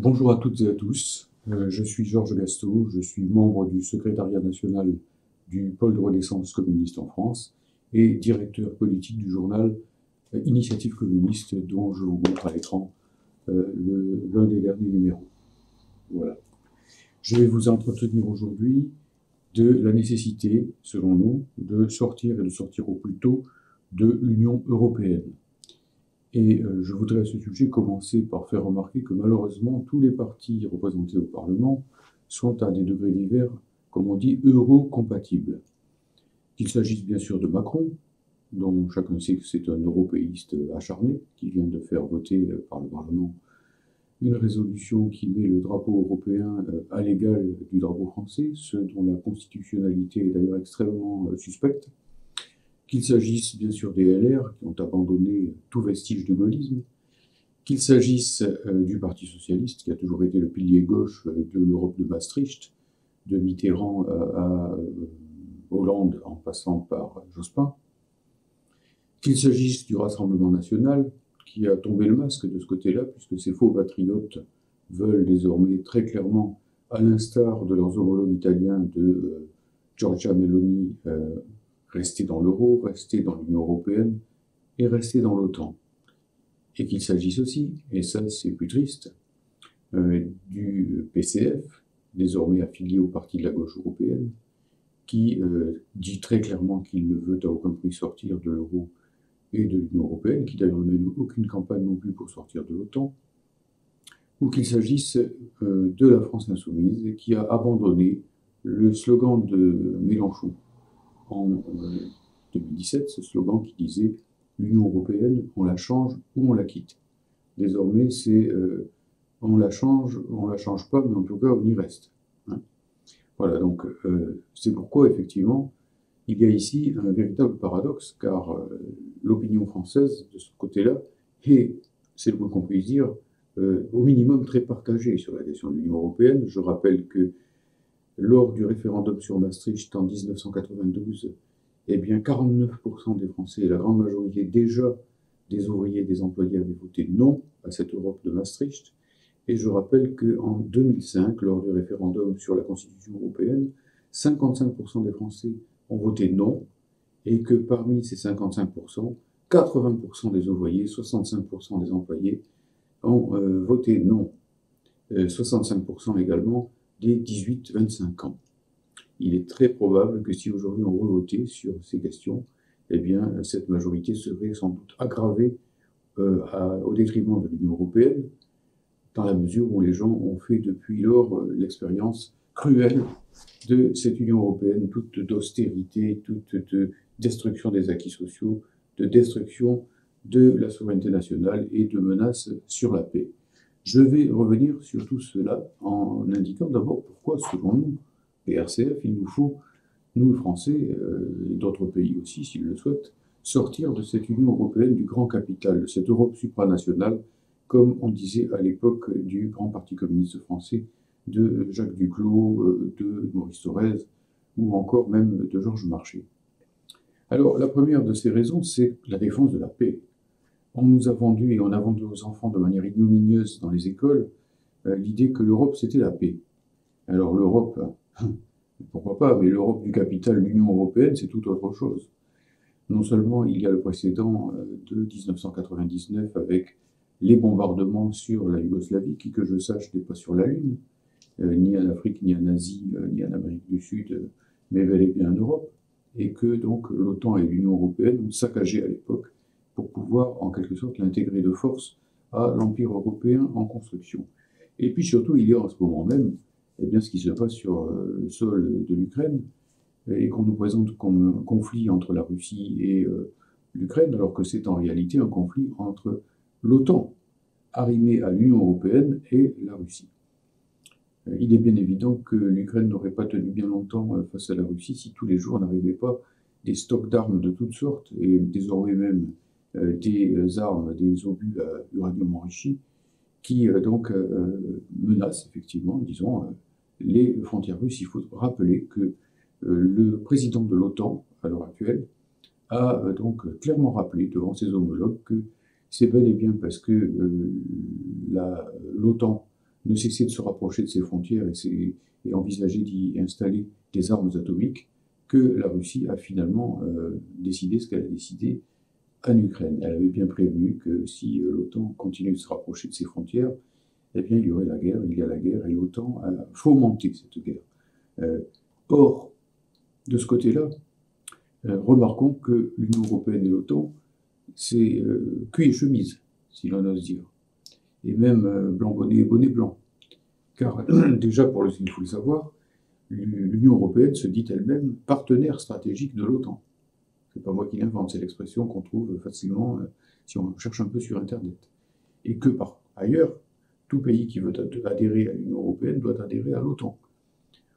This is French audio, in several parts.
Bonjour à toutes et à tous, je suis Georges Gastaud, je suis membre du secrétariat national du pôle de renaissance communiste en France et directeur politique du journal Initiative communiste dont je vous montre à l'écran l'un des derniers numéros. Voilà. Je vais vous entretenir aujourd'hui de la nécessité, selon nous, de sortir et de sortir au plus tôt de l'Union européenne. Et je voudrais à ce sujet commencer par faire remarquer que malheureusement, tous les partis représentés au Parlement sont à des degrés divers, comme on dit, euro-compatibles. Qu'il s'agisse bien sûr de Macron, dont chacun sait que c'est un européiste acharné, qui vient de faire voter par le Parlement une résolution qui met le drapeau européen à l'égal du drapeau français, ce dont la constitutionnalité est d'ailleurs extrêmement suspecte. Qu'il s'agisse bien sûr des LR, qui ont abandonné tout vestige de gaullisme, qu'il s'agisse du Parti socialiste, qui a toujours été le pilier gauche de l'Europe de Maastricht, de Mitterrand à Hollande en passant par Jospin, qu'il s'agisse du Rassemblement national, qui a tombé le masque de ce côté-là, puisque ces faux patriotes veulent désormais très clairement, à l'instar de leurs homologues italiens de Giorgia Meloni, rester dans l'euro, rester dans l'Union européenne et rester dans l'OTAN. Et qu'il s'agisse aussi, et ça c'est plus triste, du PCF, désormais affilié au parti de la gauche européenne, qui dit très clairement qu'il ne veut à aucun prix sortir de l'euro et de l'Union européenne, qui d'ailleurs ne mène aucune campagne non plus pour sortir de l'OTAN, ou qu'il s'agisse de la France insoumise, qui a abandonné le slogan de Mélenchon en 2017, ce slogan qui disait « L'Union européenne, on la change ou on la quitte ». Désormais, c'est on la change pas, mais en tout cas, on y reste. Hein. Voilà, donc c'est pourquoi, effectivement, il y a ici un véritable paradoxe, car l'opinion française, de ce côté-là, est, c'est le moins qu'on puisse dire, au minimum très partagée sur la question de l'Union européenne. Je rappelle que lors du référendum sur Maastricht en 1992, eh bien 49% des Français et la grande majorité déjà des ouvriers et des employés avaient voté non à cette Europe de Maastricht. Et je rappelle qu'en 2005, lors du référendum sur la Constitution européenne, 55% des Français ont voté non, et que parmi ces 55%, 80% des ouvriers, 65% des employés ont voté non. 65% également des 18-25 ans. Il est très probable que si aujourd'hui on revotait sur ces questions, eh bien, cette majorité serait sans doute aggravée au détriment de l'Union européenne, dans la mesure où les gens ont fait depuis lors l'expérience cruelle de cette Union européenne, toute d'austérité, toute de destruction des acquis sociaux, de destruction de la souveraineté nationale et de menaces sur la paix. Je vais revenir sur tout cela en indiquant d'abord pourquoi, selon nous, les RCF, il nous faut, nous Français, et d'autres pays aussi, s'ils le souhaitent, sortir de cette Union européenne du grand capital, de cette Europe supranationale, comme on disait à l'époque du grand parti communiste français, de Jacques Duclos, de Maurice Thorez, ou encore même de Georges Marchais. Alors, la première de ces raisons, c'est la défense de la paix. On nous a vendu, et on a vendu aux enfants de manière ignominieuse dans les écoles, l'idée que l'Europe, c'était la paix. Alors l'Europe, pourquoi pas, mais l'Europe du capital, l'Union européenne, c'est tout autre chose. Non seulement il y a le précédent de 1999 avec les bombardements sur la Yougoslavie, qui, que je sache, n'est pas sur la Lune, ni en Afrique, ni en Asie, ni en Amérique du Sud, mais bel et bien en Europe, et que donc l'OTAN et l'Union européenne ont saccagé à l'époque pour pouvoir en quelque sorte l'intégrer de force à l'Empire européen en construction. Et puis surtout, il y a en ce moment même eh bien, ce qui se passe sur le sol de l'Ukraine, et qu'on nous présente comme un conflit entre la Russie et l'Ukraine, alors que c'est en réalité un conflit entre l'OTAN, arrimée à l'Union européenne, et la Russie. Il est bien évident que l'Ukraine n'aurait pas tenu bien longtemps face à la Russie si tous les jours n'arrivaient pas des stocks d'armes de toutes sortes, et désormais même des armes, des obus à uranium enrichi, qui donc menacent effectivement, disons, les frontières russes. Il faut rappeler que le président de l'OTAN, à l'heure actuelle, a donc clairement rappelé devant ses homologues que c'est bel et bien parce que l'OTAN ne cessait de se rapprocher de ses frontières et envisageait d'y installer des armes atomiques, que la Russie a finalement décidé ce qu'elle a décidé en Ukraine. Elle avait bien prévenu que si l'OTAN continue de se rapprocher de ses frontières, eh bien il y aurait la guerre, il y a la guerre, et l'OTAN a fomenté cette guerre. Or, de ce côté-là, remarquons que l'Union européenne et l'OTAN, c'est cul et chemise, si l'on ose dire, et même blanc bonnet et bonnet blanc. Car déjà, il faut le savoir, l'Union européenne se dit elle-même partenaire stratégique de l'OTAN. C'est pas moi qui l'invente, c'est l'expression qu'on trouve facilement si on cherche un peu sur Internet. Et que par ailleurs, tout pays qui veut adhérer à l'Union européenne doit adhérer à l'OTAN.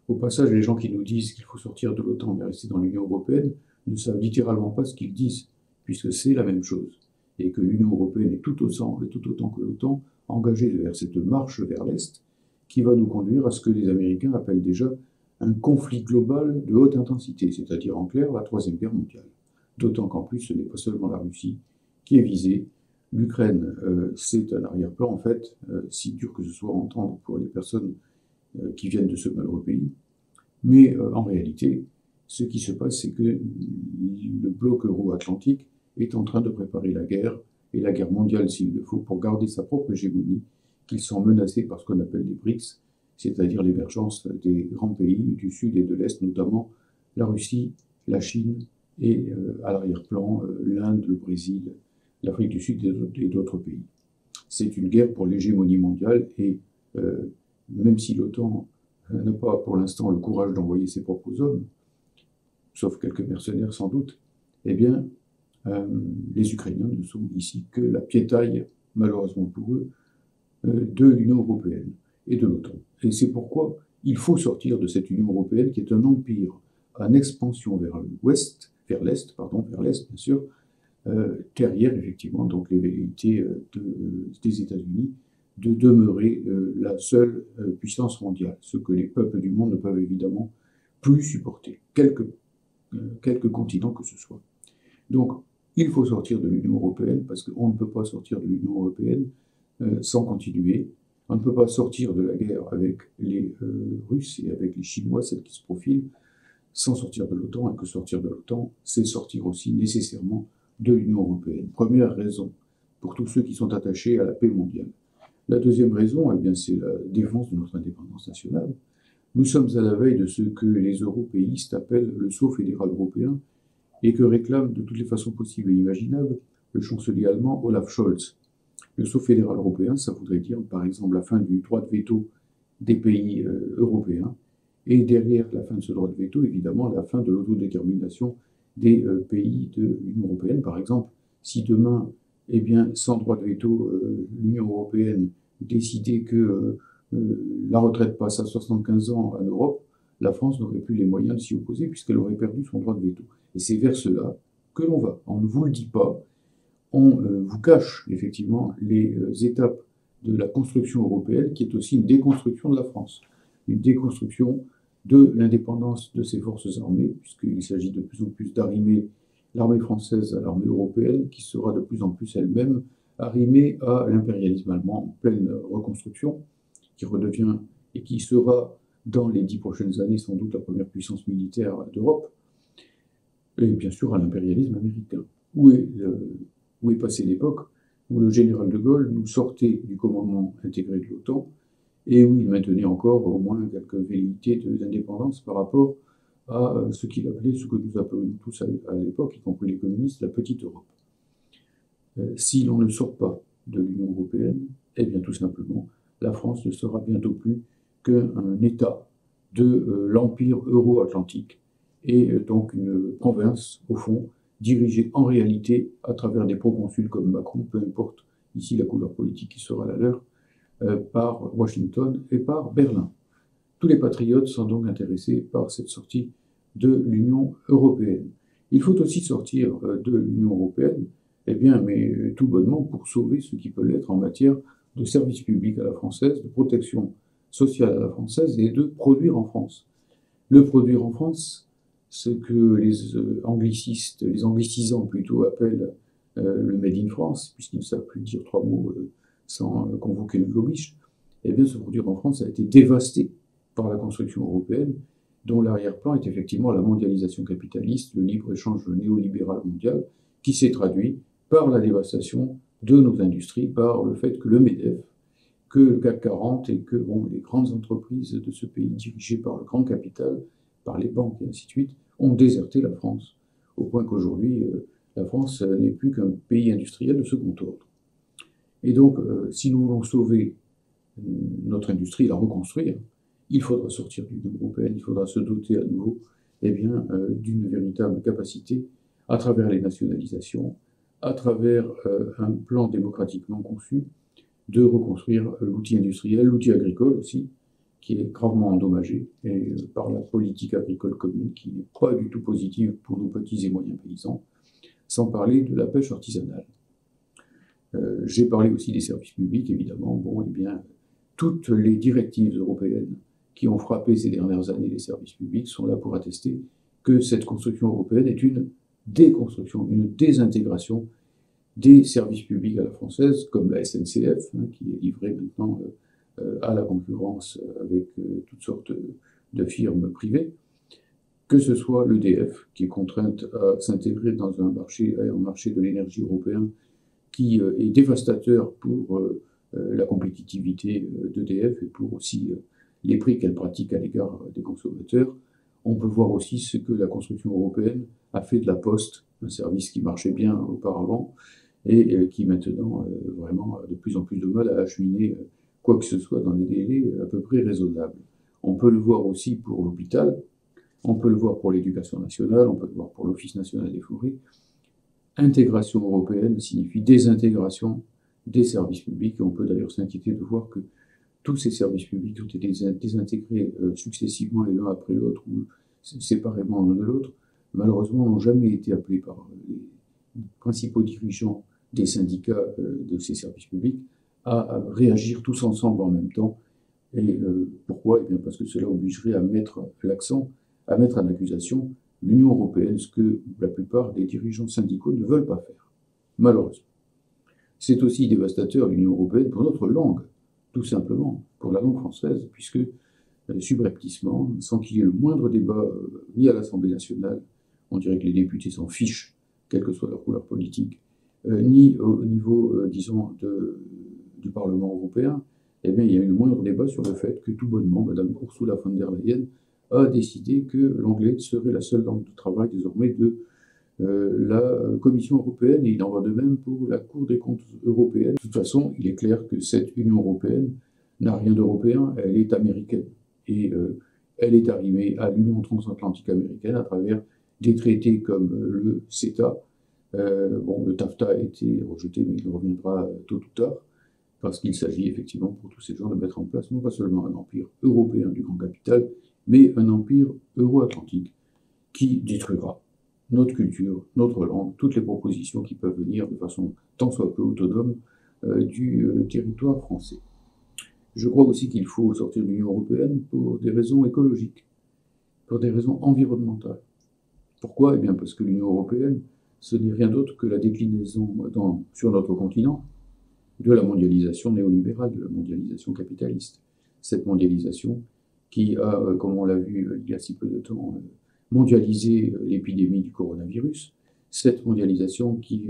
Au passage, les gens qui nous disent qu'il faut sortir de l'OTAN mais rester dans l'Union européenne ne savent littéralement pas ce qu'ils disent, puisque c'est la même chose. Et que l'Union européenne est tout autant que l'OTAN engagée vers cette marche vers l'Est qui va nous conduire à ce que les Américains appellent déjà un conflit global de haute intensité, c'est-à-dire en clair la Troisième Guerre mondiale. D'autant qu'en plus, ce n'est pas seulement la Russie qui est visée. L'Ukraine, c'est un arrière-plan, en fait, si dur que ce soit à entendre pour les personnes qui viennent de ce malheureux pays. Mais en réalité, ce qui se passe, c'est que le bloc euro-atlantique est en train de préparer la guerre, et la guerre mondiale s'il le faut, pour garder sa propre hégémonie, qu'ils sont menacés par ce qu'on appelle les BRICS, c'est-à-dire l'émergence des grands pays du Sud et de l'Est, notamment la Russie, la Chine, et à l'arrière-plan, l'Inde, le Brésil, l'Afrique du Sud et d'autres pays. C'est une guerre pour l'hégémonie mondiale, et même si l'OTAN n'a pas pour l'instant le courage d'envoyer ses propres hommes, sauf quelques mercenaires sans doute, eh bien, les Ukrainiens ne sont ici que la piétaille, malheureusement pour eux, de l'Union européenne et de l'OTAN. Et c'est pourquoi il faut sortir de cette Union européenne qui est un empire en expansion vers l'ouest, vers l'est bien sûr, derrière effectivement donc les velléités des États-Unis de demeurer la seule puissance mondiale, ce que les peuples du monde ne peuvent évidemment plus supporter, quelque continent que ce soit. Donc, il faut sortir de l'Union européenne, parce qu'on ne peut pas sortir de l'Union européenne sans continuer. On ne peut pas sortir de la guerre avec les Russes et avec les Chinois, celle qui se profile, sans sortir de l'OTAN, et que sortir de l'OTAN, c'est sortir aussi nécessairement de l'Union européenne. Première raison pour tous ceux qui sont attachés à la paix mondiale. La deuxième raison, eh bien, c'est la défense de notre indépendance nationale. Nous sommes à la veille de ce que les européistes appellent le saut fédéral européen, et que réclame de toutes les façons possibles et imaginables le chancelier allemand Olaf Scholz. Le saut fédéral européen, ça voudrait dire par exemple la fin du droit de veto des pays européens, et derrière la fin de ce droit de veto, évidemment, la fin de l'autodétermination des pays de l'Union européenne. Par exemple, si demain, eh bien, sans droit de veto, l'Union européenne décidait que la retraite passe à 75 ans en Europe, la France n'aurait plus les moyens de s'y opposer puisqu'elle aurait perdu son droit de veto. Et c'est vers cela que l'on va. On ne vous le dit pas, on vous cache effectivement les étapes de la construction européenne, qui est aussi une déconstruction de la France, une déconstruction de l'indépendance de ses forces armées, puisqu'il s'agit de plus en plus d'arrimer l'armée française à l'armée européenne, qui sera de plus en plus elle-même arrimée à l'impérialisme allemand en pleine reconstruction, qui redevient et qui sera dans les 10 prochaines années sans doute la première puissance militaire d'Europe, et bien sûr à l'impérialisme américain. Où est passée l'époque où le général de Gaulle nous sortait du commandement intégré de l'OTAN et où il maintenait encore au moins quelques velléités d'indépendance par rapport à ce qu'il appelait, ce que nous appelions tous à l'époque, y compris les communistes, la petite Europe. Si l'on ne sort pas de l'Union européenne, eh bien tout simplement, la France ne sera bientôt plus qu'un État de l'empire euro-atlantique, et donc une province, au fond, dirigée en réalité à travers des proconsuls comme Macron, peu importe ici la couleur politique qui sera la leur, par Washington et par Berlin. Tous les patriotes sont donc intéressés par cette sortie de l'Union européenne. Il faut aussi sortir de l'Union européenne, eh bien, mais tout bonnement pour sauver ce qui peut l'être en matière de services publics à la française, de protection sociale à la française et de produire en France. Le produire en France, ce que les anglicistes, les anglicisants plutôt appellent le Made in France, puisqu'ils ne savent plus dire 3 mots sans convoquer le globish, eh bien se produire en France a été dévasté par la construction européenne, dont l'arrière-plan est effectivement la mondialisation capitaliste, le libre-échange néolibéral mondial, qui s'est traduit par la dévastation de nos industries, par le fait que le MEDEF, que le CAC 40 et que les grandes entreprises de ce pays dirigées par le grand capital, par les banques et ainsi de suite, ont déserté la France, au point qu'aujourd'hui, la France n'est plus qu'un pays industriel de second ordre. Et donc, si nous voulons sauver notre industrie, la reconstruire, il faudra sortir de l'Union européenne, il faudra se doter à nouveau d'une véritable capacité à travers les nationalisations, à travers un plan démocratiquement conçu, de reconstruire l'outil industriel, l'outil agricole aussi, qui est gravement endommagé par la politique agricole commune, qui n'est pas du tout positive pour nos petits et moyens paysans, sans parler de la pêche artisanale. J'ai parlé aussi des services publics, évidemment. Toutes les directives européennes qui ont frappé ces dernières années les services publics sont là pour attester que cette construction européenne est une déconstruction, une désintégration des services publics à la française, comme la SNCF, qui est livrée maintenant à la concurrence avec toutes sortes de firmes privées, que ce soit l'EDF, qui est contrainte à s'intégrer dans un marché de l'énergie européen qui est dévastateur pour la compétitivité d'EDF et pour aussi les prix qu'elle pratique à l'égard des consommateurs. On peut voir aussi ce que la construction européenne a fait de la Poste, un service qui marchait bien auparavant et qui maintenant vraiment a de plus en plus de mal à acheminer quoi que ce soit dans des délais à peu près raisonnables. On peut le voir aussi pour l'hôpital, on peut le voir pour l'éducation nationale, on peut le voir pour l'Office national des forêts. Intégration européenne signifie désintégration des services publics, et on peut d'ailleurs s'inquiéter de voir que tous ces services publics ont été désintégrés successivement les l'un après l'autre ou séparément l'un de l'autre, malheureusement n'ont jamais été appelés par les principaux dirigeants des syndicats de ces services publics à réagir tous ensemble en même temps. Et pourquoi ? Eh bien parce que cela obligerait à mettre l'accent, à mettre en accusation l'Union européenne, ce que la plupart des dirigeants syndicaux ne veulent pas faire, malheureusement. C'est aussi dévastateur, l'Union européenne, pour notre langue, tout simplement, pour la langue française, puisque subrepticement, sans qu'il y ait le moindre débat, ni à l'Assemblée nationale, on dirait que les députés s'en fichent, quelle que soit leur couleur politique, ni au niveau, disons, du Parlement européen, eh bien, il y a eu le moindre débat sur le fait que tout bonnement, Mme Ursula von der Leyen a décidé que l'anglais serait la seule langue de travail désormais de la Commission européenne, et il en va de même pour la Cour des comptes européenne. De toute façon, il est clair que cette Union européenne n'a rien d'européen, elle est américaine. Et elle est arrivée à l'Union transatlantique américaine à travers des traités comme le CETA. Le TAFTA a été rejeté, mais il reviendra tôt ou tard, parce qu'il s'agit effectivement pour tous ces gens de mettre en place non pas seulement un empire européen du grand capital, mais un empire euro-atlantique qui détruira notre culture, notre langue, toutes les propositions qui peuvent venir de façon tant soit peu autonome du territoire français. Je crois aussi qu'il faut sortir de l'Union européenne pour des raisons écologiques, pour des raisons environnementales. Pourquoi ? Eh bien parce que l'Union européenne, ce n'est rien d'autre que la déclinaison sur notre continent de la mondialisation néolibérale, de la mondialisation capitaliste. Cette mondialisation qui a, comme on l'a vu il y a si peu de temps, mondialisé l'épidémie du coronavirus. Cette mondialisation qui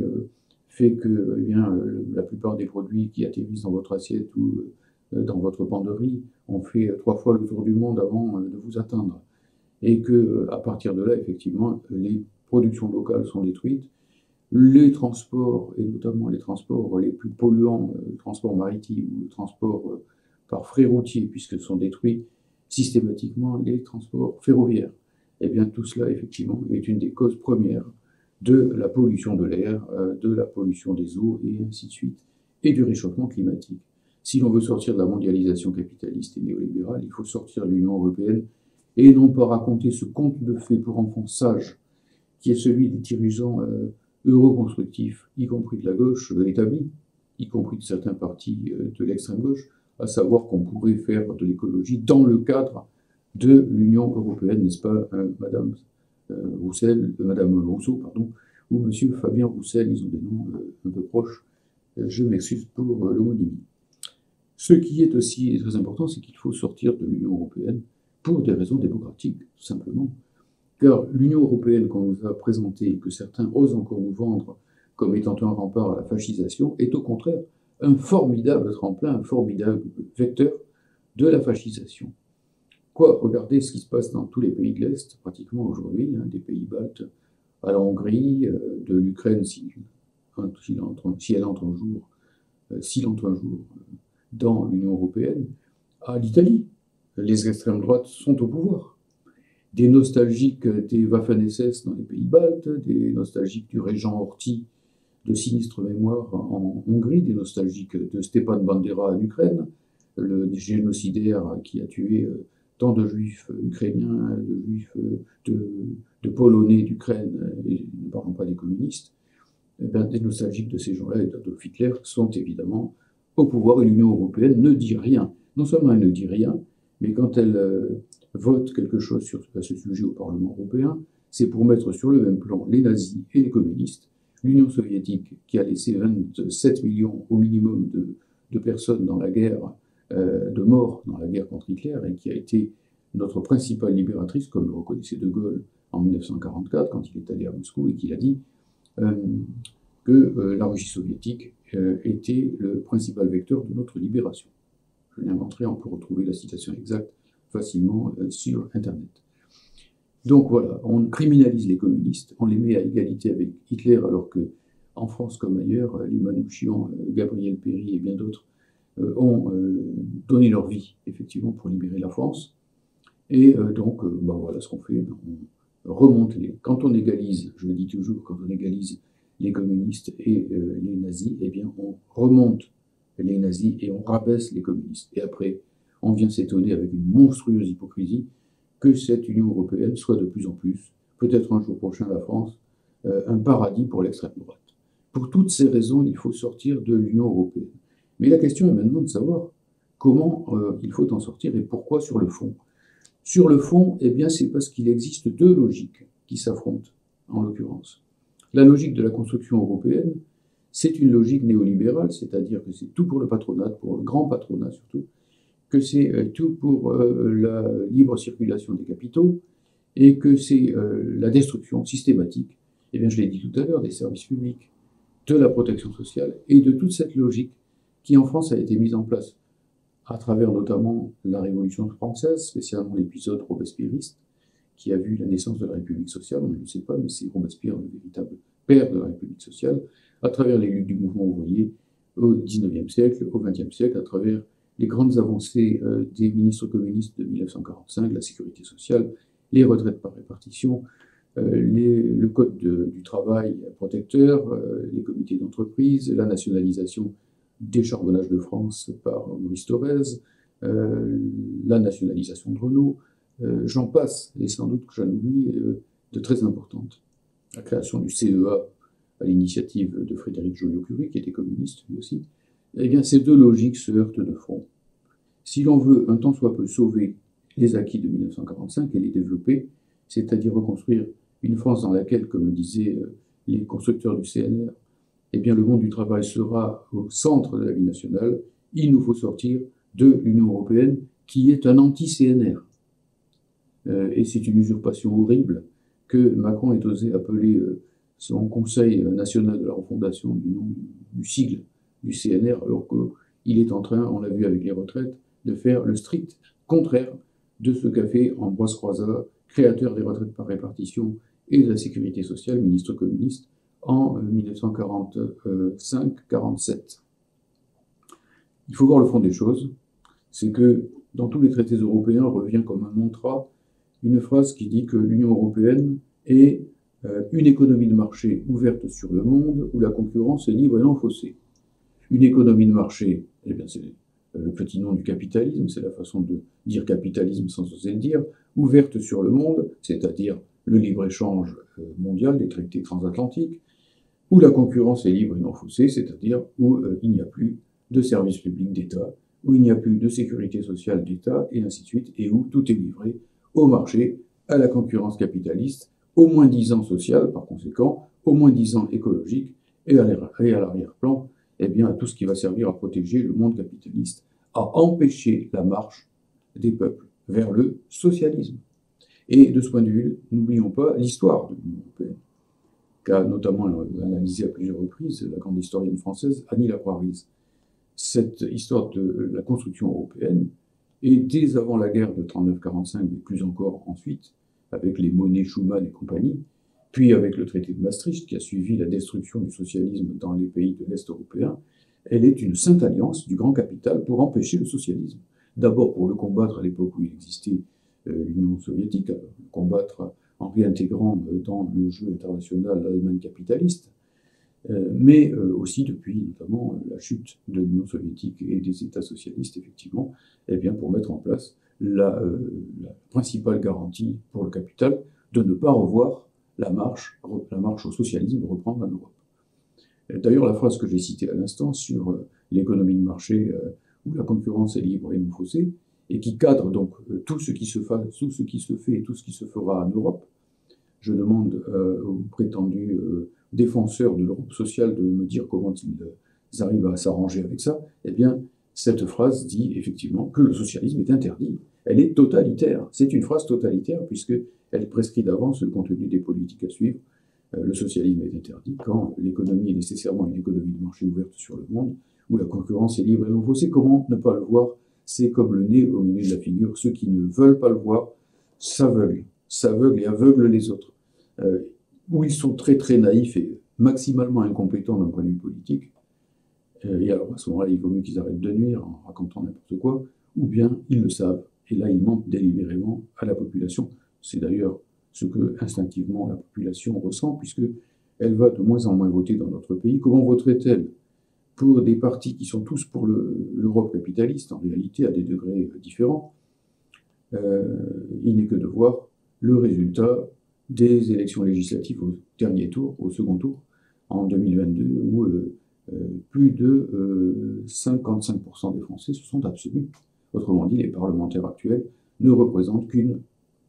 fait que la plupart des produits qui atterrissent dans votre assiette ou dans votre pan de riz ont fait 3 fois le tour du monde avant de vous atteindre. Et que à partir de là, effectivement, les productions locales sont détruites, les transports, et notamment les transports les plus polluants, le transport maritime ou le transport par fret routier, puisque sont détruits systématiquement les transports ferroviaires. Eh bien, tout cela, effectivement, est une des causes premières de la pollution de l'air, de la pollution des eaux, et ainsi de suite, et du réchauffement climatique. Si l'on veut sortir de la mondialisation capitaliste et néolibérale, il faut sortir de l'Union européenne et non pas raconter ce conte de fées pour enfants sages, qui est celui des dirigeants euroconstructifs, y compris de la gauche établie, y compris de certains partis de l'extrême gauche, à savoir qu'on pourrait faire de l'écologie dans le cadre de l'Union européenne, n'est-ce pas, Madame Rousseau, ou Monsieur Fabien Roussel, ils ont des noms un peu proches, je m'excuse pour l'homonymie. Ce qui est aussi très important, c'est qu'il faut sortir de l'Union européenne pour des raisons démocratiques, tout simplement. Car l'Union européenne qu'on nous a présentée et que certains osent encore nous vendre comme étant un rempart à la fascisation est au contraire un formidable tremplin, un formidable vecteur de la fascisation. Quoi, regardez ce qui se passe dans tous les pays de l'Est, pratiquement aujourd'hui, des pays baltes à la Hongrie, de l'Ukraine, si elle entre un jour, dans l'Union européenne, à l'Italie. Les extrêmes droites sont au pouvoir. Des nostalgiques des Waffen-SS dans les pays baltes, des nostalgiques du régent Horthy de sinistre mémoire en Hongrie, des nostalgiques de Stepan Bandera en Ukraine, le génocidaire qui a tué tant de juifs ukrainiens, de juifs de Polonais d'Ukraine, et ne parlons pas des communistes. Des nostalgiques de ces gens-là et d'Adolf Hitler sont évidemment au pouvoir, et l'Union européenne ne dit rien. Non seulement elle ne dit rien, mais quand elle vote quelque chose à ce sujet au Parlement européen, c'est pour mettre sur le même plan les nazis et les communistes. L'Union soviétique, qui a laissé 27 millions au minimum de personnes dans la guerre, de morts dans la guerre contre Hitler, et qui a été notre principale libératrice, comme le reconnaissait De Gaulle en 1944, quand il est allé à Moscou et qu'il a dit que la Russie soviétique était le principal vecteur de notre libération. Je l'inventerai, on peut retrouver la citation exacte facilement sur Internet. Donc voilà, on criminalise les communistes, on les met à égalité avec Hitler, alors que en France comme ailleurs, les Manouchian, Gabriel Péry et bien d'autres ont donné leur vie, effectivement, pour libérer la France. Et donc, voilà ce qu'on fait, on remonte quand on égalise, je le dis toujours, quand on égalise les communistes et les nazis, eh bien, on remonte les nazis et on rabaisse les communistes. Et après, on vient s'étonner avec une monstrueuse hypocrisie que cette Union européenne soit de plus en plus, peut-être un jour prochain la France, un paradis pour l'extrême droite. Pour toutes ces raisons, il faut sortir de l'Union européenne. Mais la question est maintenant de savoir comment il faut en sortir et pourquoi sur le fond. Sur le fond, eh bien, c'est parce qu'il existe deux logiques qui s'affrontent, en l'occurrence. La logique de la construction européenne, c'est une logique néolibérale, c'est-à-dire que c'est tout pour le patronat, pour le grand patronat surtout, que c'est tout pour la libre circulation des capitaux, et que c'est la destruction systématique, eh bien, je l'ai dit tout à l'heure, des services publics, de la protection sociale, et de toute cette logique qui en France a été mise en place à travers notamment la Révolution française, spécialement l'épisode robespierriste, qui a vu la naissance de la République sociale, on ne le sait pas, mais c'est Robespierre le véritable père de la République sociale, à travers les luttes du mouvement ouvrier au XIXe siècle, au XXe siècle, à travers les grandes avancées des ministres communistes de 1945, la sécurité sociale, les retraites par répartition, le code du travail protecteur, les comités d'entreprise, la nationalisation des charbonnages de France par Maurice Thorez, la nationalisation de Renault, j'en passe, et sans doute que j'en oublie de très importantes. La création du CEA à l'initiative de Frédéric Joliot-Curie, qui était communiste lui aussi. Eh bien, ces deux logiques se heurtent de front. Si l'on veut un tant soit peu sauver les acquis de 1945 et les développer, c'est-à-dire reconstruire une France dans laquelle, comme le disaient les constructeurs du CNR, eh bien, le monde du travail sera au centre de la vie nationale, il nous faut sortir de l'Union européenne, qui est un anti-CNR. Et c'est une usurpation horrible que Macron ait osé appeler son Conseil national de la refondation du nom du sigle du CNR, alors qu'il est en train, on l'a vu avec les retraites, de faire le strict contraire de ce qu'a fait Ambroise Croizat, créateur des retraites par répartition et de la sécurité sociale, ministre communiste, en 1945-47. Il faut voir le fond des choses, c'est que dans tous les traités européens revient comme un mantra une phrase qui dit que l'Union européenne est une économie de marché ouverte sur le monde où la concurrence est libre et non faussée. Une économie de marché, eh bien c'est le petit nom du capitalisme, c'est la façon de dire capitalisme sans oser le dire, ouverte sur le monde, c'est-à-dire le libre-échange mondial, les traités transatlantiques, où la concurrence est libre et non faussée, c'est-à-dire où il n'y a plus de services publics d'État, où il n'y a plus de sécurité sociale d'État, et ainsi de suite, et où tout est livré au marché, à la concurrence capitaliste, au moins-disant social, par conséquent, au moins-disant écologique, et à l'arrière-plan, eh bien, à tout ce qui va servir à protéger le monde capitaliste à empêcher la marche des peuples vers le socialisme. Et de ce point de vue, n'oublions pas l'histoire de l'Union européenne, qu'a notamment analysé à plusieurs reprises la grande historienne française Annie Lacroix-Riz. Cette histoire de la construction européenne, et dès avant la guerre de 39-45, mais plus encore ensuite, avec les monnaies Schuman et compagnie, puis avec le traité de Maastricht qui a suivi la destruction du socialisme dans les pays de l'Est européen, elle est une sainte alliance du grand capital pour empêcher le socialisme. D'abord pour le combattre à l'époque où il existait l'Union soviétique, le combattre en réintégrant dans le jeu international l'Allemagne capitaliste, mais aussi depuis notamment la chute de l'Union soviétique et des États socialistes, effectivement, eh bien, pour mettre en place la principale garantie pour le capital de ne pas revoir la marche au socialisme reprendre en Europe. D'ailleurs, la phrase que j'ai citée à l'instant sur l'économie de marché où la concurrence est libre et non faussée, et qui cadre donc tout ce qui se fait et tout ce qui se fera en Europe, je demande aux prétendus défenseurs de l'Europe sociale de me dire comment ils arrivent à s'arranger avec ça. Eh bien, cette phrase dit effectivement que le socialisme est interdit. Elle est totalitaire. C'est une phrase totalitaire puisqu'elle prescrit d'avance le contenu des politiques à suivre. Le socialisme est interdit quand l'économie est nécessairement une économie de marché ouverte sur le monde, où la concurrence est libre et non faussée. Comment ne pas le voir? C'est comme le nez au milieu de la figure. Ceux qui ne veulent pas le voir s'aveuglent et aveuglent les autres. Où ils sont très très naïfs et maximalement incompétents d'un point de vue politique, et alors à ce moment-là, il vaut mieux qu'ils arrêtent de nuire en racontant n'importe quoi, ou bien ils le savent, et là ils mentent délibérément à la population. C'est d'ailleurs ce que instinctivement la population ressent, puisqu'elle va de moins en moins voter dans notre pays. Comment voterait-elle pour des partis qui sont tous pour l'Europe capitaliste, en réalité à des degrés différents? Il n'est que de voir le résultat des élections législatives au dernier tour, au second tour, en 2022, où plus de 55% des Français se sont abstenus. Autrement dit, les parlementaires actuels ne représentent qu'une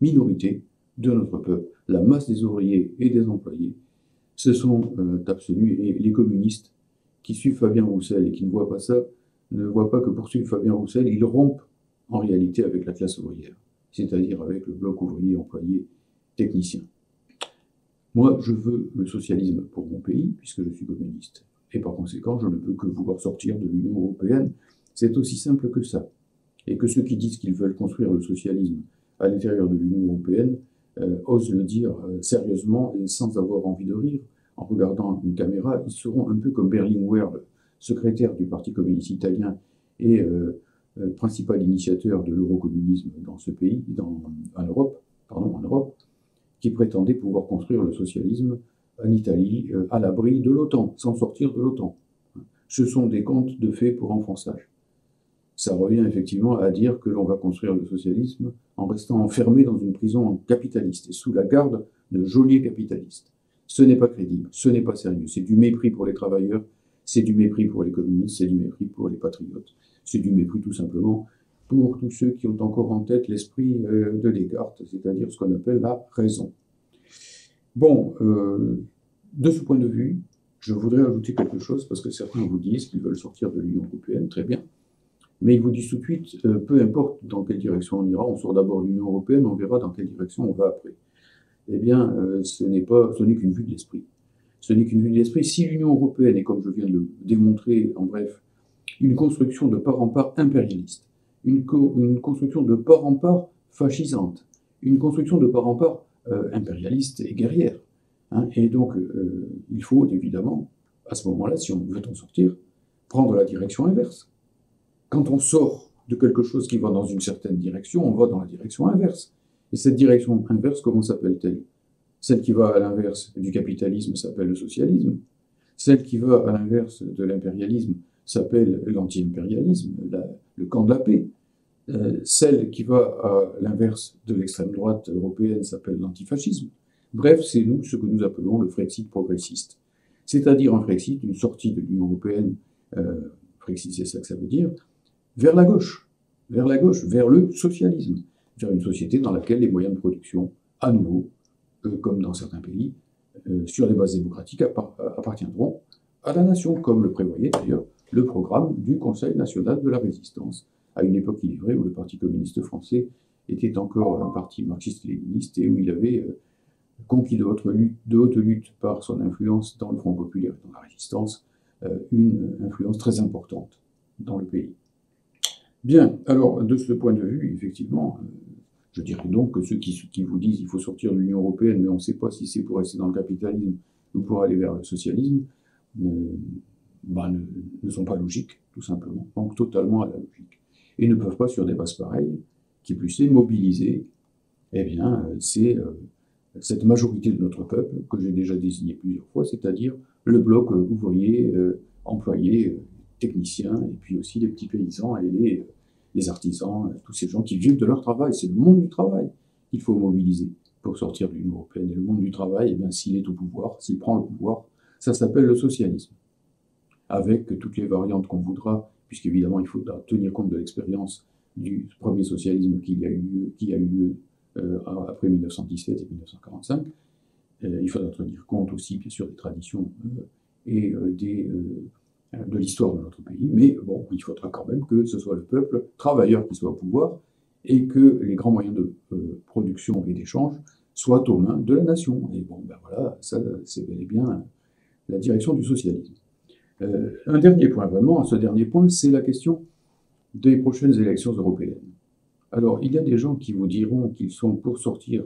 minorité de notre peuple. La masse des ouvriers et des employés se sont abstenus, et les communistes qui suivent Fabien Roussel et qui ne voient pas ça, ne voient pas que pour suivre Fabien Roussel, ils rompent en réalité avec la classe ouvrière, c'est-à-dire avec le bloc ouvrier, employé, technicien. Moi, je veux le socialisme pour mon pays, puisque je suis communiste. Et par conséquent, je ne peux que vouloir sortir de l'Union européenne. C'est aussi simple que ça. Et que ceux qui disent qu'ils veulent construire le socialisme à l'intérieur de l'Union européenne osent le dire sérieusement et sans avoir envie de rire. En regardant une caméra, ils seront un peu comme Berlinguer, le secrétaire du Parti communiste italien et principal initiateur de l'eurocommunisme dans ce pays, en Europe, qui prétendait pouvoir construire le socialisme en Italie, à l'abri de l'OTAN, sans sortir de l'OTAN. Ce sont des contes de fées pour enfants-sages. Ça revient effectivement à dire que l'on va construire le socialisme en restant enfermé dans une prison capitaliste et sous la garde de geôliers capitalistes. Ce n'est pas crédible, ce n'est pas sérieux, c'est du mépris pour les travailleurs, c'est du mépris pour les communistes, c'est du mépris pour les patriotes, c'est du mépris tout simplement pour tous ceux qui ont encore en tête l'esprit de Descartes, c'est-à-dire ce qu'on appelle la raison. Bon, de ce point de vue, je voudrais ajouter quelque chose, parce que certains vous disent qu'ils veulent sortir de l'Union européenne, très bien, mais ils vous disent tout de suite, peu importe dans quelle direction on ira, on sort d'abord de l'Union européenne, on verra dans quelle direction on va après. Eh bien, ce n'est qu'une vue de l'esprit. Ce n'est qu'une vue de l'esprit. Si l'Union européenne est, comme je viens de le démontrer en bref, une construction de part en part impérialiste, une construction de part en part fascisante, une construction de part en part impérialiste et guerrière. Hein, et donc, il faut évidemment, à ce moment-là, si on veut en sortir, prendre la direction inverse. Quand on sort de quelque chose qui va dans une certaine direction, on va dans la direction inverse. Et cette direction inverse, comment s'appelle-t-elle? Celle qui va à l'inverse du capitalisme s'appelle le socialisme. Celle qui va à l'inverse de l'impérialisme s'appelle l'anti-impérialisme, le camp de la paix. Celle qui va à l'inverse de l'extrême droite européenne s'appelle l'antifascisme. Bref, c'est nous ce que nous appelons le Frexit progressiste. C'est-à-dire un Frexit, une sortie de l'Union européenne, Frexit c'est ça que ça veut dire, vers la gauche, vers le socialisme, vers une société dans laquelle les moyens de production, à nouveau, comme dans certains pays, sur les bases démocratiques, appartiendront à la nation, comme le prévoyait d'ailleurs le programme du Conseil national de la résistance, à une époque, il est vrai, où le Parti communiste français était encore un parti marxiste-léniniste et où il avait conquis de haute lutte par son influence dans le Front populaire et dans la résistance, une influence très importante dans le pays. Bien, alors de ce point de vue, effectivement, je dirais donc que ceux qui vous disent qu'il faut sortir de l'Union européenne, mais on ne sait pas si c'est pour rester dans le capitalisme ou pour aller vers le socialisme, ne sont pas logiques, tout simplement, manquent totalement à la logique. Et ne peuvent pas, sur des bases pareilles, qui plus est, mobiliser, eh bien, cette majorité de notre peuple, que j'ai déjà désigné plusieurs fois, c'est-à-dire le bloc ouvrier, employé, technicien, et puis aussi les petits paysans et les artisans, tous ces gens qui vivent de leur travail. C'est le monde du travail qu'il faut mobiliser pour sortir de l'Union européenne. Et le monde du travail, eh bien, s'il est au pouvoir, s'il prend le pouvoir, ça s'appelle le socialisme. Avec toutes les variantes qu'on voudra, puisqu'évidemment, il faudra tenir compte de l'expérience du premier socialisme qui a eu lieu après 1917 et 1945. Il faudra tenir compte aussi, bien sûr, des traditions et de l'histoire de notre pays, mais bon, il faudra quand même que ce soit le peuple travailleur qui soit au pouvoir et que les grands moyens de production et d'échange soient aux mains de la nation. Et bon, ben voilà, ça, c'est bel et bien la direction du socialisme. Un dernier point, vraiment, ce dernier point, c'est la question des prochaines élections européennes. Alors, il y a des gens qui vous diront qu'ils sont pour sortir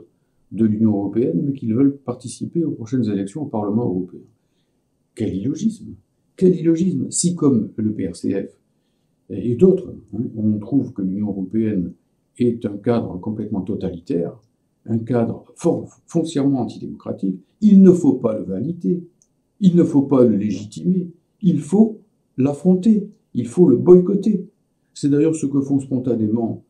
de l'Union européenne, mais qu'ils veulent participer aux prochaines élections au Parlement européen. Quel illogisme! Quel illogisme! Si, comme le PRCF et d'autres, on trouve que l'Union européenne est un cadre complètement totalitaire, un cadre foncièrement antidémocratique, il ne faut pas le valider, il ne faut pas le légitimer, il faut l'affronter, il faut le boycotter. C'est d'ailleurs ce que font spontanément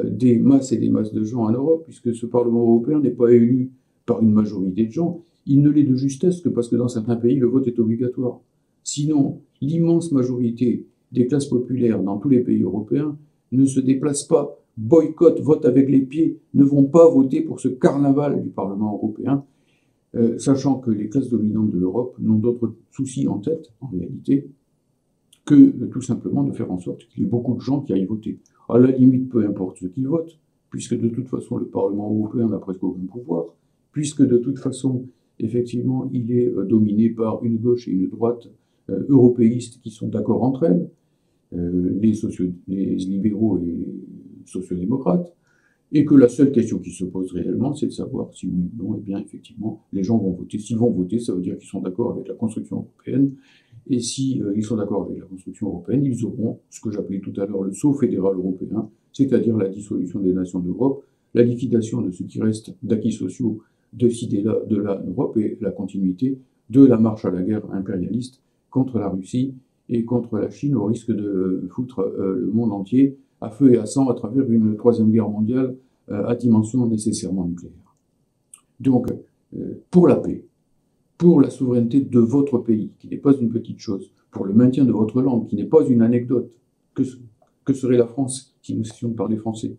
des masses et des masses de gens en Europe, puisque ce Parlement européen n'est pas élu par une majorité de gens, il ne l'est de justesse que parce que dans certains pays, le vote est obligatoire. Sinon, l'immense majorité des classes populaires dans tous les pays européens ne se déplacent pas, boycottent, votent avec les pieds, ne vont pas voter pour ce carnaval du Parlement européen, sachant que les classes dominantes de l'Europe n'ont d'autres soucis en tête, en réalité, que tout simplement de faire en sorte qu'il y ait beaucoup de gens qui aillent voter. À la limite, peu importe ce qu'ils votent, puisque de toute façon, le Parlement européen n'a presque aucun pouvoir, puisque de toute façon, effectivement, il est dominé par une gauche et une droite européistes qui sont d'accord entre elles, les libéraux et les sociodémocrates, et que la seule question qui se pose réellement, c'est de savoir si oui ou non, eh bien, effectivement, les gens vont voter. S'ils vont voter, ça veut dire qu'ils sont d'accord avec la construction européenne, et si ils sont d'accord avec la construction européenne, ils auront ce que j'appelais tout à l'heure le sceau fédéral européen, c'est-à-dire la dissolution des nations d'Europe, la liquidation de ce qui reste d'acquis sociaux de l'Europe et la continuité de la marche à la guerre impérialiste contre la Russie et contre la Chine, au risque de foutre le monde entier à feu et à sang à travers une troisième guerre mondiale à dimension nécessairement nucléaire. Donc, pour la paix, pour la souveraineté de votre pays, qui n'est pas une petite chose, pour le maintien de votre langue, qui n'est pas une anecdote, que serait la France si nous cessions de parler français,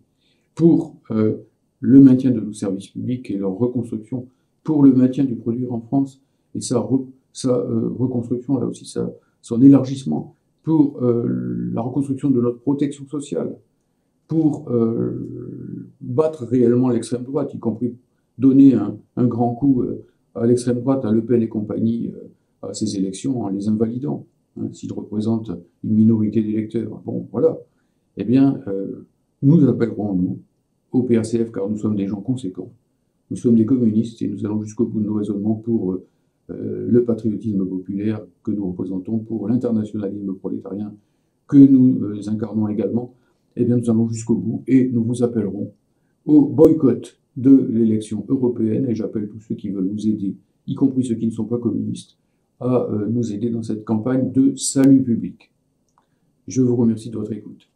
pour le maintien de nos services publics et leur reconstruction, pour le maintien du produire en France et sa reconstruction, là aussi son élargissement, pour la reconstruction de notre protection sociale, pour battre réellement l'extrême droite, y compris donner un grand coup à l'extrême droite, à Le Pen et compagnie, à ces élections, en les invalidant, s'ils représentent une minorité d'électeurs. Bon, voilà. Eh bien, nous appellerons, nous, au PRCF, car nous sommes des gens conséquents. Nous sommes des communistes et nous allons jusqu'au bout de nos raisonnements pour le patriotisme populaire que nous représentons, pour l'internationalisme prolétarien que nous incarnons également. Eh bien, nous allons jusqu'au bout et nous vous appellerons au boycott de l'élection européenne, et j'appelle tous ceux qui veulent nous aider, y compris ceux qui ne sont pas communistes, à nous aider dans cette campagne de salut public. Je vous remercie de votre écoute.